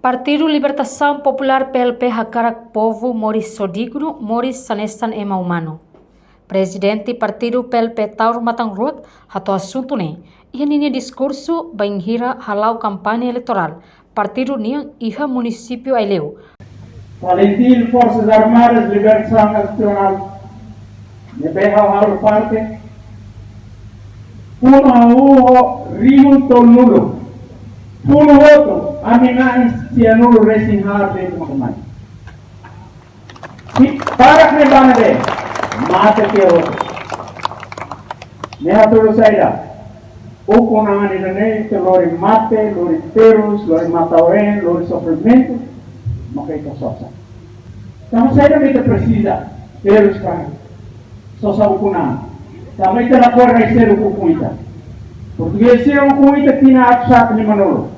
Partido Libertação Popular PLP Hakarak Povo Moris Sodigno Moris Sanesan Ema Humano. Presidente Partido PLP Taur Matang Ruak hato assunto ne ia nini discurso banhira halau kampanye eleitoral Partido Niang iha município Aileu. Valentim Forças Armadas Libertação Nacional Nebeha Haru Parte Puno Rio Tonulo Puno voto Aminais Cianuro Racing Hard de Makamai Para que banade mata que voto Neha Tulu Saida O Konangan Indonesia Lori mate, Lori terus, Lori matauen, Lori sofrimento Makaita sosa Kamu Saida kita precisa Terus kan Sosa Ukunang Kami kita lapor Raiser Ukukuita Porque esse Ukukuita Tina Aksak ni Manolo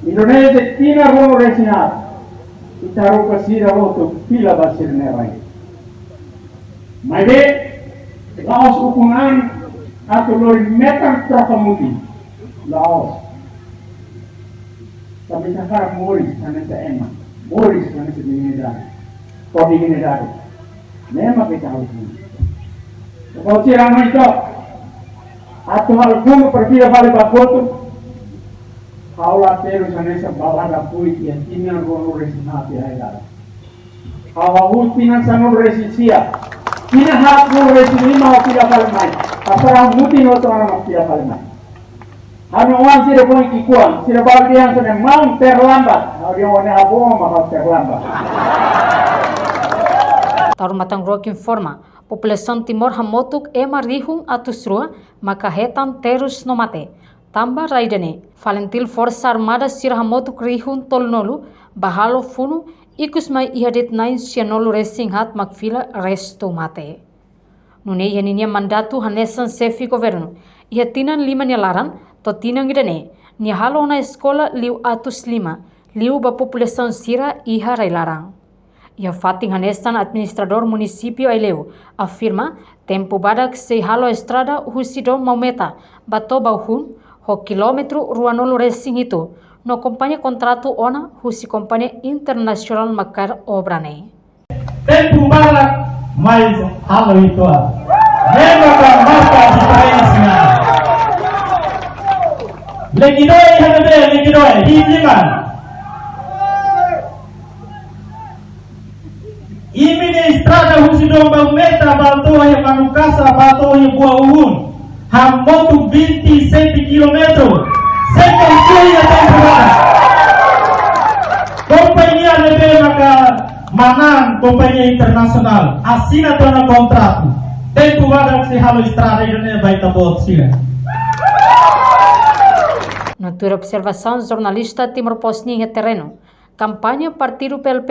Indonesia Tina Rono Resinat Itaru Kasira Voto Pila Basir Nerai Made Laos Ukunang Atau Lori Metan Trokamudi Laos Tapi sekarang Moris Karena saya emak Moris karena saya dinedari Kau dinedari Memang kita harus ini Kalau sirang itu Atau hal pun Perpila balik bakoto Haula terus karena saya balada puit Yang tinggal rono resinati Haidara Hawa tinggal sanur resisia Tina hak mo resinima O tidak balik main Pasarang mutin o orang tidak balik main Ano uang sila po yung kikuan Sila balik yang sedang mau terlambat Ano yung wane abo Maka terlambat Taur Matang Ruak informa população Timor Hamotuk ema rihung atusrua makahetan terus no mate. Tamba raidane Valentil Força Armada Sira Hamotuk rihung tolnolu bahalo funu ikus mai ihadit nain sianolu racing hat makfila resto mate. Nune yaninia mandatu hanesan sefi governo. Ia tinan lima nyalaran to tinang idane. Nia halo na escola liu atus lima liu ba população Sira iha railarang. Ia fating hanesan administrador município Aileu afirma tempo badak se halo estrada husidom maumeta bato bauhun ho kilometro ruanolo racing itu no companhia contrato ona husi companhia internacional makar obrane. Tempo badak mais halo itu lembra pra mata diferença legidoi hanade legidoi hijiman Imine estrada husidom baumeta batohi manukasa batohi buah uhun hamotu 27 kilometro seperti yang temporada kompanhia lebe maka manan kompanhia internasional asina tona kontratu tempo badak si halo estrada idone baita bot sila Na tua observação jornalista Timor Postni terreno Campanha Partido PLP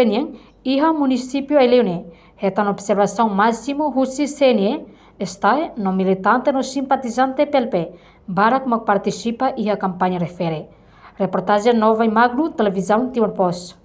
iha município Aileune, retan observação máximo husi CNE, está no militante no simpatizante PLP, barak mak participa iha campanha refere. Reportagem Nova e Magno, televisão Timor Post.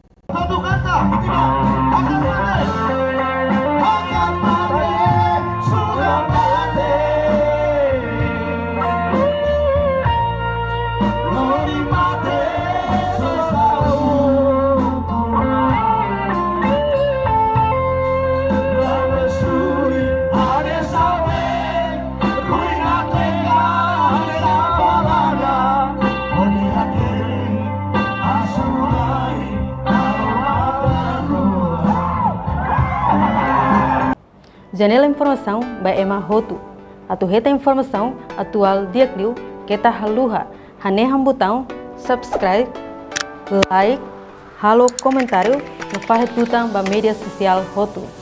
Janela Informação by Emma Roto. Atu reta informação atual dia cliu kita haluha haneham botão subscribe, like, halo comentário no farretutang ba media social Roto.